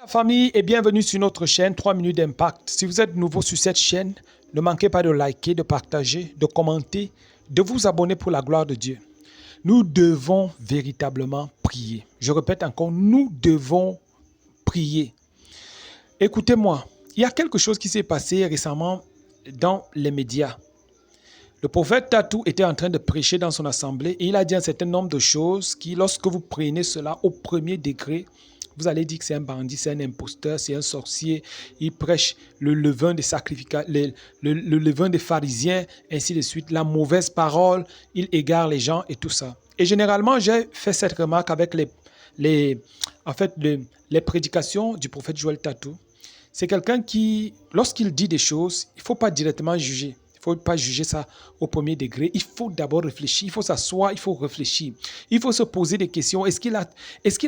La famille et bienvenue sur notre chaîne 3 minutes d'impact. Si vous êtes nouveau sur cette chaîne, ne manquez pas de liker, de partager, de commenter, de vous abonner pour la gloire de Dieu. Nous devons véritablement prier. Je répète encore, nous devons prier. Écoutez-moi, il y a quelque chose qui s'est passé récemment dans les médias. Le prophète Tatou était en train de prêcher dans son assemblée et il a dit un certain nombre de choses qui, lorsque vous prenez cela au premier degré, vous allez dire que c'est un bandit, c'est un imposteur, c'est un sorcier. Il prêche le levain des sacrificateurs, le levain des pharisiens, ainsi de suite. La mauvaise parole, il égare les gens et tout ça. Et généralement, j'ai fait cette remarque avec les prédications du prophète Joël Tatou. C'est quelqu'un qui, lorsqu'il dit des choses, il ne faut pas directement juger. Il ne faut pas juger ça au premier degré. Il faut d'abord réfléchir. Il faut s'asseoir, il faut réfléchir. Il faut se poser des questions. Est-ce qu'il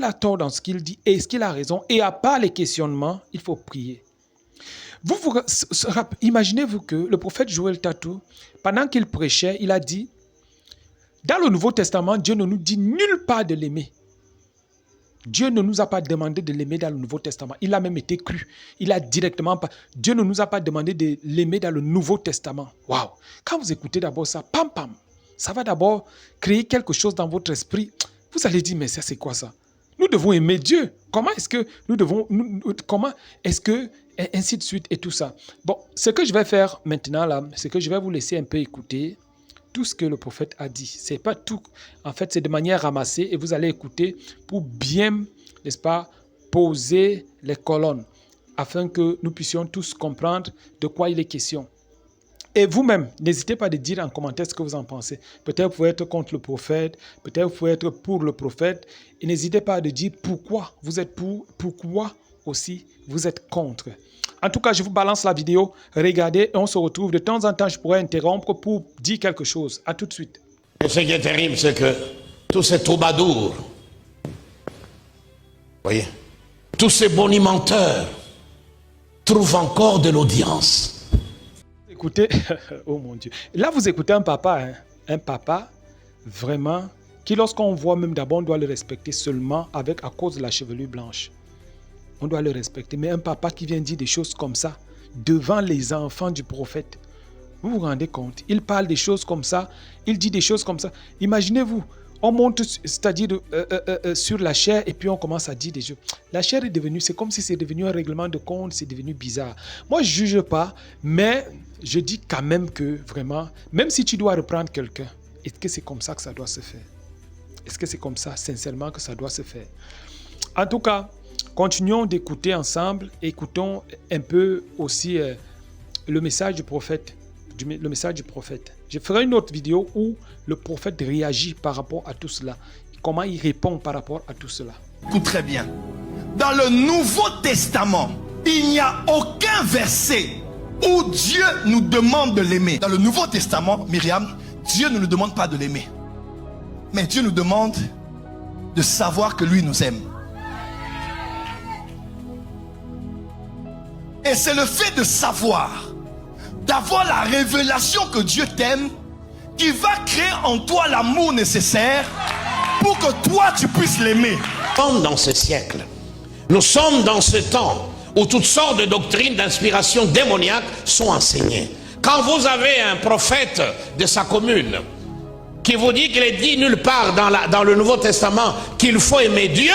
a tort dans ce qu'il dit? Est-ce qu'il a raison? Et à part les questionnements, il faut prier. Imaginez-vous que le prophète Joël Tatou, pendant qu'il prêchait, il a dit, dans le Nouveau Testament, Dieu ne nous dit nulle part de l'aimer. Dieu ne nous a pas demandé de l'aimer dans le Nouveau Testament. Il a même été cru. Il a directement pas. Dieu ne nous a pas demandé de l'aimer dans le Nouveau Testament. Waouh! Quand vous écoutez d'abord ça, pam pam, ça va d'abord créer quelque chose dans votre esprit. Vous allez dire, mais ça c'est quoi ça? Nous devons aimer Dieu. Comment est-ce que nous devons, comment est-ce que, ainsi de suite et tout ça. Bon, ce que je vais faire maintenant là, c'est que je vais vous laisser un peu écouter tout ce que le prophète a dit. C'est pas tout. En fait, c'est de manière ramassée et vous allez écouter pour bien, n'est-ce pas, poser les colonnes afin que nous puissions tous comprendre de quoi il est question. Et vous-même, n'hésitez pas à dire en commentaire ce que vous en pensez. Peut-être vous pouvez être contre le prophète, peut-être vous pouvez être pour le prophète. Et n'hésitez pas à dire pourquoi vous êtes pour, pourquoi aussi vous êtes contre. En tout cas, je vous balance la vidéo, regardez et on se retrouve. De temps en temps, je pourrais interrompre pour dire quelque chose. À tout de suite. Et ce qui est terrible, c'est que tous ces troubadours, voyez, tous ces bonimenteurs trouvent encore de l'audience. Écoutez, oh mon Dieu. Là, vous écoutez un papa, hein? Un papa vraiment qui, lorsqu'on voit même d'abord, on doit le respecter seulement à cause de la chevelure blanche. On doit le respecter. Mais un papa qui vient dire des choses comme ça devant les enfants du prophète, vous vous rendez compte? Il parle des choses comme ça, il dit des choses comme ça. Imaginez-vous, on monte, c'est-à-dire sur la chair et puis on commence à dire des choses. La chair est devenue, c'est comme si c'est devenu un règlement de compte, c'est devenu bizarre. Moi, je ne juge pas, mais je dis quand même que vraiment, même si tu dois reprendre quelqu'un, est-ce que c'est comme ça que ça doit se faire? Est-ce que c'est comme ça, sincèrement, que ça doit se faire? En tout cas, continuons d'écouter ensemble. Écoutons un peu aussi le message du prophète. Le message du prophète. Je ferai une autre vidéo où le prophète réagit par rapport à tout cela. Comment il répond par rapport à tout cela. Écoute très bien. Dans le Nouveau Testament, il n'y a aucun verset où Dieu nous demande de l'aimer. Dans le Nouveau Testament, Myriam, Dieu ne nous demande pas de l'aimer. Mais Dieu nous demande de savoir que lui nous aime. Et c'est le fait de savoir, d'avoir la révélation que Dieu t'aime, qui va créer en toi l'amour nécessaire pour que toi tu puisses l'aimer. Nous sommes dans ce siècle, nous sommes dans ce temps où toutes sortes de doctrines d'inspiration démoniaque sont enseignées. Quand vous avez un prophète de sa commune qui vous dit qu'il est dit nulle part dans le Nouveau Testament qu'il faut aimer Dieu,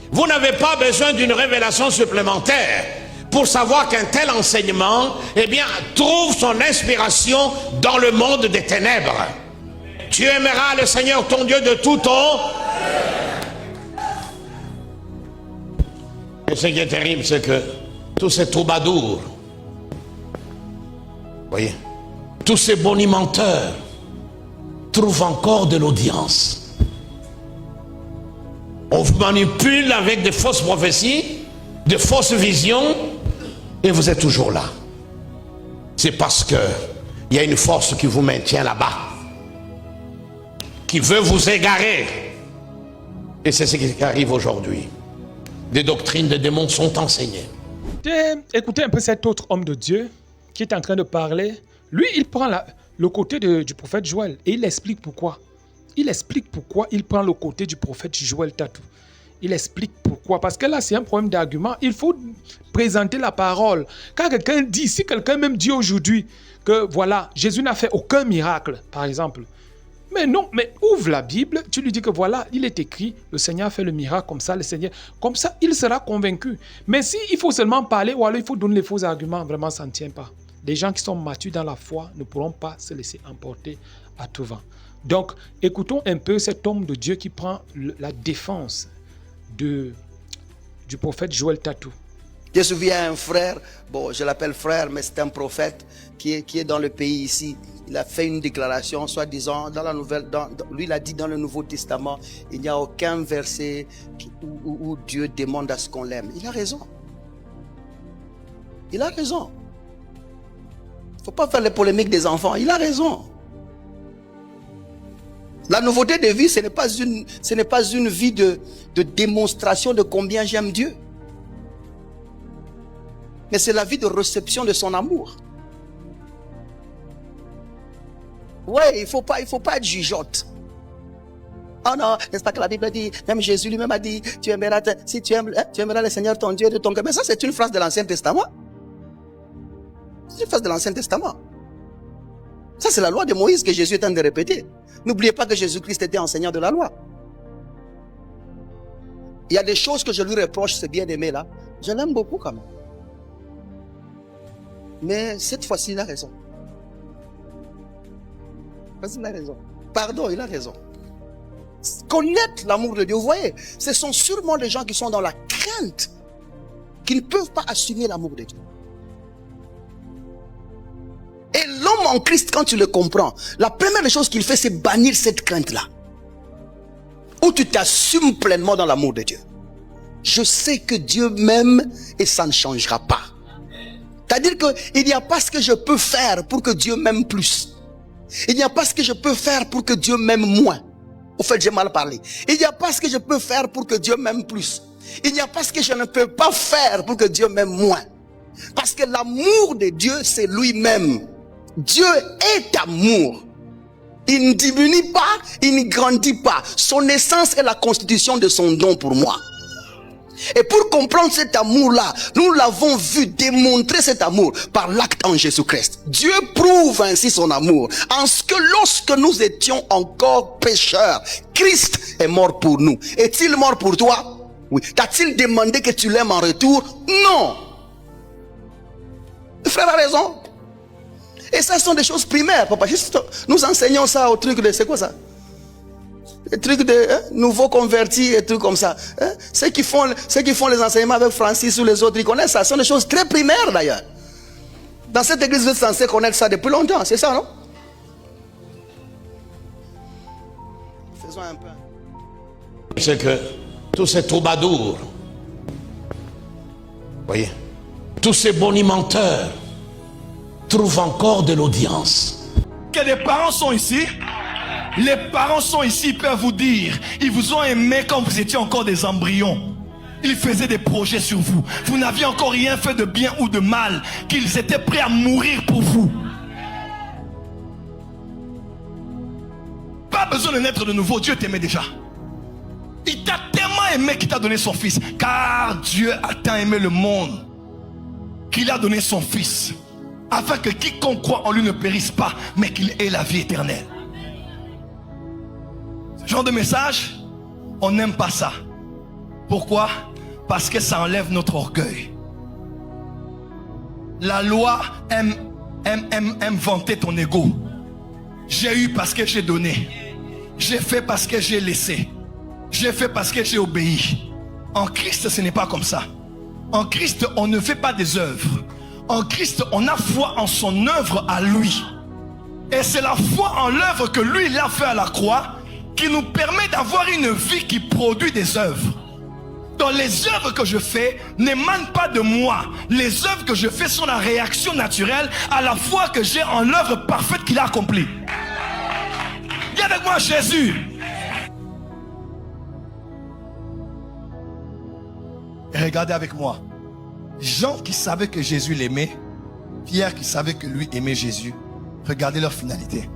vous n'avez pas besoin d'une révélation supplémentaire pour savoir qu'un tel enseignement, eh bien, trouve son inspiration dans le monde des ténèbres. Tu aimeras le Seigneur ton Dieu de tout ton... Et ce qui est terrible, c'est que tous ces troubadours, voyez, tous ces bonimenteurs trouvent encore de l'audience. On vous manipule avec de fausses prophéties, de fausses visions, et vous êtes toujours là. C'est parce que il y a une force qui vous maintient là-bas, qui veut vous égarer. Et c'est ce qui arrive aujourd'hui. Des doctrines de démons sont enseignées. Écoutez un peu cet autre homme de Dieu qui est en train de parler. Lui, il prend le côté du prophète Joël et il explique pourquoi. Il explique pourquoi il prend le côté du prophète Joël Tatou. Il explique pourquoi. Parce que là, c'est un problème d'argument. Il faut présenter la parole. Quand quelqu'un dit, si quelqu'un même dit aujourd'hui que voilà, Jésus n'a fait aucun miracle, par exemple. Mais non, mais ouvre la Bible, tu lui dis que voilà, il est écrit, le Seigneur a fait le miracle comme ça, le Seigneur, comme ça, il sera convaincu. Mais si il faut seulement parler ou alors il faut donner les faux arguments, vraiment, ça ne tient pas. Les gens qui sont matures dans la foi ne pourront pas se laisser emporter à tout vent. Donc, écoutons un peu cet homme de Dieu qui prend la défense du prophète Joël Tatou. Je me souviens un frère, bon, je l'appelle frère, mais c'est un prophète qui est dans le pays ici. Il a fait une déclaration, soi-disant, dans la nouvelle, lui, il a dit dans le Nouveau Testament, il n'y a aucun verset où Dieu demande à ce qu'on l'aime. Il a raison. Il a raison. Il ne faut pas faire les polémiques des enfants. Il a raison. La nouveauté de vie, ce n'est pas une vie de démonstration de combien j'aime Dieu. Mais c'est la vie de réception de son amour. Ouais, il faut pas être jugeote. Oh non, n'est-ce pas que la Bible dit, même Jésus lui-même a dit, tu aimeras le Seigneur ton Dieu de ton cœur. Mais ça, c'est une phrase de l'Ancien Testament. C'est une phrase de l'Ancien Testament. Ça, c'est la loi de Moïse que Jésus est en train de répéter. N'oubliez pas que Jésus-Christ était enseignant de la loi. Il y a des choses que je lui reproche, ce bien-aimé là. Je l'aime beaucoup quand même. Mais cette fois-ci, il a raison. Il a raison. Pardon, il a raison. Connaître l'amour de Dieu, vous voyez, ce sont sûrement les gens qui sont dans la crainte, qui ne peuvent pas assumer l'amour de Dieu. Et l'homme en Christ, quand tu le comprends, la première chose qu'il fait, c'est bannir cette crainte-là. Où tu t'assumes pleinement dans l'amour de Dieu. Je sais que Dieu m'aime et ça ne changera pas. C'est-à-dire qu'il n'y a pas ce que je peux faire pour que Dieu m'aime plus. Il n'y a pas ce que je peux faire pour que Dieu m'aime moins. Au fait, j'ai mal parlé. Il n'y a pas ce que je peux faire pour que Dieu m'aime plus. Il n'y a pas ce que je ne peux pas faire pour que Dieu m'aime moins. Parce que l'amour de Dieu, c'est lui-même. Dieu est amour. Il ne diminue pas, il ne grandit pas. Son essence est la constitution de son don pour moi. Et pour comprendre cet amour-là, nous l'avons vu démontrer cet amour par l'acte en Jésus-Christ. Dieu prouve ainsi son amour en ce que lorsque nous étions encore pécheurs, Christ est mort pour nous. Est-il mort pour toi? Oui. T'a-t-il demandé que tu l'aimes en retour? Non. Le frère a raison. Et ça, ce sont des choses primaires, papa. Juste, nous enseignons ça au truc de... C'est quoi ça? Les trucs de nouveaux convertis et trucs comme ça. Ceux qui font les enseignements avec Francis ou les autres, ils connaissent ça. Ce sont des choses très primaires d'ailleurs. Dans cette église, vous êtes censé connaître ça depuis longtemps. C'est ça, non? Faisons un peu. C'est que tous ces troubadours, voyez, tous ces bonimenteurs trouvent encore de l'audience. Que les parents sont ici. Les parents sont ici, ils peuvent vous dire, ils vous ont aimé quand vous étiez encore des embryons. Ils faisaient des projets sur vous. Vous n'aviez encore rien fait de bien ou de mal, qu'ils étaient prêts à mourir pour vous. Pas besoin de naître de nouveau, Dieu t'aimait déjà. Il t'a tellement aimé qu'il t'a donné son fils. Car Dieu a tant aimé le monde qu'il a donné son fils, afin que quiconque croit en lui ne périsse pas, mais qu'il ait la vie éternelle. Ce genre de message, on n'aime pas ça. Pourquoi? Parce que ça enlève notre orgueil. La loi aime vanter ton ego. J'ai eu parce que j'ai donné. J'ai fait parce que j'ai laissé. J'ai fait parce que j'ai obéi. En Christ, ce n'est pas comme ça. En Christ, on ne fait pas des œuvres. En Christ, on a foi en son œuvre à lui. Et c'est la foi en l'œuvre que lui, il a fait à la croix qui nous permet d'avoir une vie qui produit des œuvres. Donc les œuvres que je fais n'émanent pas de moi. Les œuvres que je fais sont la réaction naturelle à la foi que j'ai en l'œuvre parfaite qu'il a accomplie. Viens avec moi, Jésus. Et regardez avec moi. Jean qui savait que Jésus l'aimait, Pierre qui savait que lui aimait Jésus. Regardez leur finalité.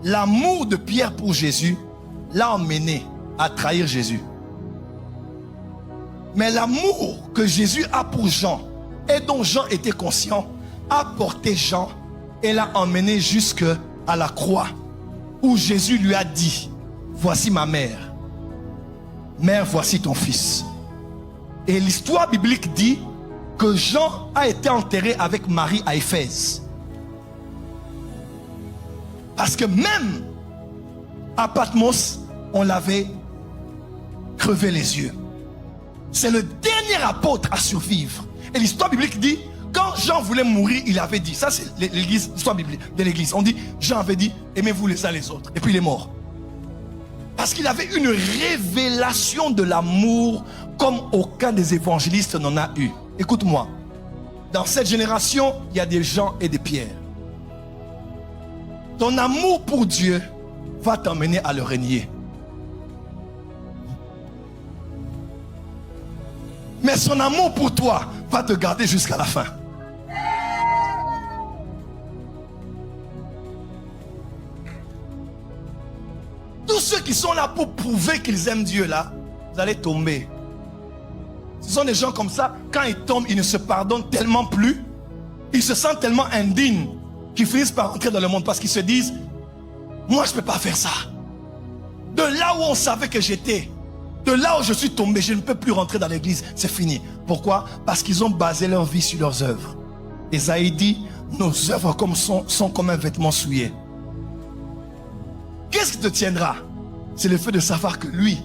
L'amour de Pierre pour Jésus l'a emmené à trahir Jésus. Mais l'amour que Jésus a pour Jean et dont Jean était conscient a porté Jean et l'a emmené jusque à la croix où Jésus lui a dit: voici ma mère, mère, voici ton fils. Et l'histoire biblique dit que Jean a été enterré avec Marie à Éphèse. Parce que même à Patmos, on l'avait crevé les yeux. C'est le dernier apôtre à survivre. Et l'histoire biblique dit, quand Jean voulait mourir, il avait dit, ça c'est l'église, l'histoire biblique de l'église, on dit, Jean avait dit, aimez-vous les uns les autres. Et puis il est mort. Parce qu'il avait une révélation de l'amour comme aucun des évangélistes n'en a eu. Écoute-moi, dans cette génération, il y a des Jean et des Pierre. Ton amour pour Dieu va t'emmener à le régner. Mais son amour pour toi va te garder jusqu'à la fin. Tous ceux qui sont là pour prouver qu'ils aiment Dieu là, vous allez tomber. Ce sont des gens comme ça, quand ils tombent, ils ne se pardonnent tellement plus. Ils se sentent tellement indignes qu'ils finissent par entrer dans le monde parce qu'ils se disent, moi je ne peux pas faire ça. De là où on savait que j'étais, de là où je suis tombé, je ne peux plus rentrer dans l'église, c'est fini. Pourquoi? Parce qu'ils ont basé leur vie sur leurs œuvres. Ésaïe dit, nos œuvres sont comme un vêtement souillé. Qu'est-ce qui te tiendra? C'est le fait de savoir que lui,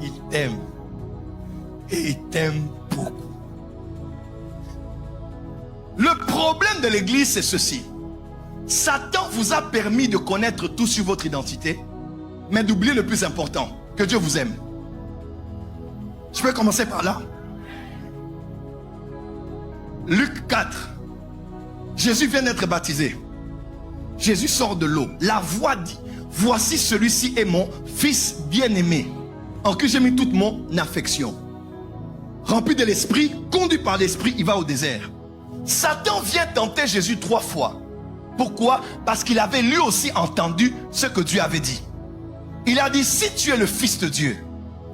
il t'aime. Et il t'aime beaucoup. Le problème de l'église, c'est ceci. Satan vous a permis de connaître tout sur votre identité, mais d'oublier le plus important, que Dieu vous aime. Je peux commencer par là. Luc 4. Jésus vient d'être baptisé. Jésus sort de l'eau. La voix dit, voici celui-ci est mon fils bien-aimé, en qui j'ai mis toute mon affection. Rempli de l'esprit, conduit par l'esprit, il va au désert. Satan vient tenter Jésus 3 fois. Pourquoi? Parce qu'il avait lui aussi entendu ce que Dieu avait dit. Il a dit, si tu es le fils de Dieu,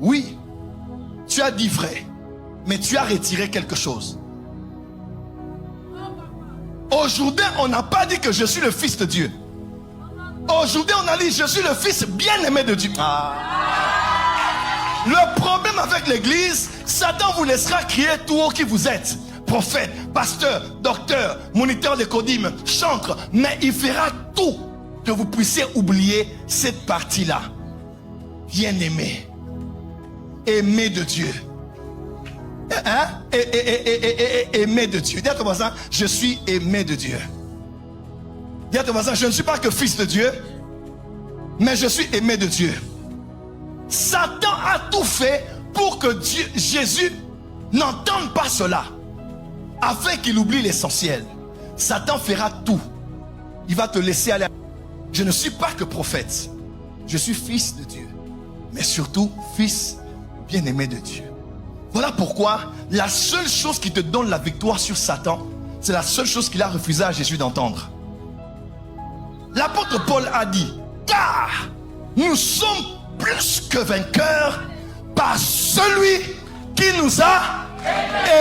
oui, tu as dit vrai, mais tu as retiré quelque chose. Aujourd'hui, on n'a pas dit que je suis le fils de Dieu. Aujourd'hui, on a dit, je suis le fils bien-aimé de Dieu. Le problème avec l'église, Satan vous laissera crier tout haut qui vous êtes. Prophète, pasteur, docteur, moniteur de codim, chantre. Mais il fera tout que vous puissiez oublier cette partie-là. Bien-aimé. Aimé de Dieu. Hein? Aimé de Dieu. Dis à ton voisin, je suis aimé de Dieu. Dis à ton voisin, je ne suis pas que fils de Dieu, mais je suis aimé de Dieu. Satan a tout fait pour que Jésus n'entende pas cela, afin qu'il oublie l'essentiel. Satan fera tout. Il va te laisser aller. Je ne suis pas que prophète. Je suis fils de Dieu, mais surtout fils bien-aimé de Dieu. Voilà pourquoi la seule chose qui te donne la victoire sur Satan, c'est la seule chose qu'il a refusé à Jésus d'entendre. L'apôtre Paul a dit, car nous sommes plus que vainqueurs par celui qui nous a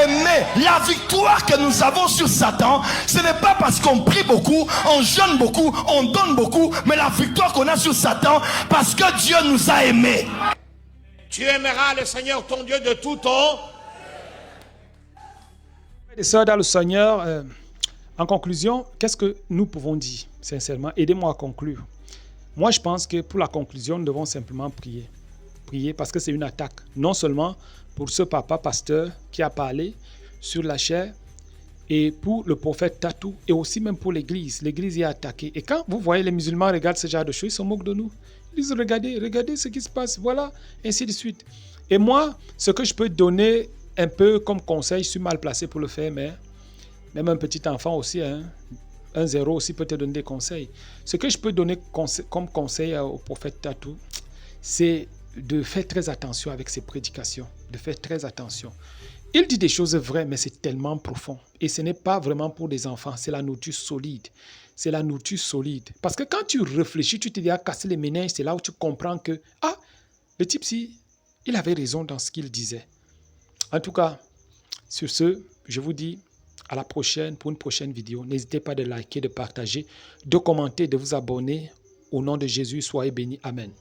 aimés. La victoire que nous avons sur Satan, ce n'est pas parce qu'on prie beaucoup, on jeûne beaucoup, on donne beaucoup, mais la victoire qu'on a sur Satan, parce que Dieu nous a aimés. Tu aimeras le Seigneur ton Dieu de tout ton... Et sœurs dans le Seigneur, en conclusion, qu'est-ce que nous pouvons dire, sincèrement? Aidez-moi à conclure. Moi, je pense que pour la conclusion, nous devons simplement prier. Prier parce que c'est une attaque. Non seulement pour ce papa pasteur qui a parlé sur la chair et pour le prophète Tatou et aussi même pour l'église. L'église est attaquée. Et quand vous voyez les musulmans regardent ce genre de choses, ils se moquent de nous. Ils disent, regardez ce qui se passe. Voilà, ainsi de suite. Et moi, ce que je peux donner un peu comme conseil, je suis mal placé pour le faire, mais même un petit enfant aussi, hein, un zéro aussi peut te donner des conseils. Ce que je peux donner comme conseil au prophète Tatou, c'est de faire très attention avec ses prédications, de faire très attention. Il dit des choses vraies, mais c'est tellement profond. Et ce n'est pas vraiment pour des enfants, c'est la nourriture solide. C'est la nourriture solide. Parce que quand tu réfléchis, tu te dis à casser les méninges, c'est là où tu comprends que, ah, le type, si, il avait raison dans ce qu'il disait. En tout cas, sur ce, je vous dis à la prochaine pour une prochaine vidéo. N'hésitez pas de liker, de partager, de commenter, de vous abonner. Au nom de Jésus, soyez bénis. Amen.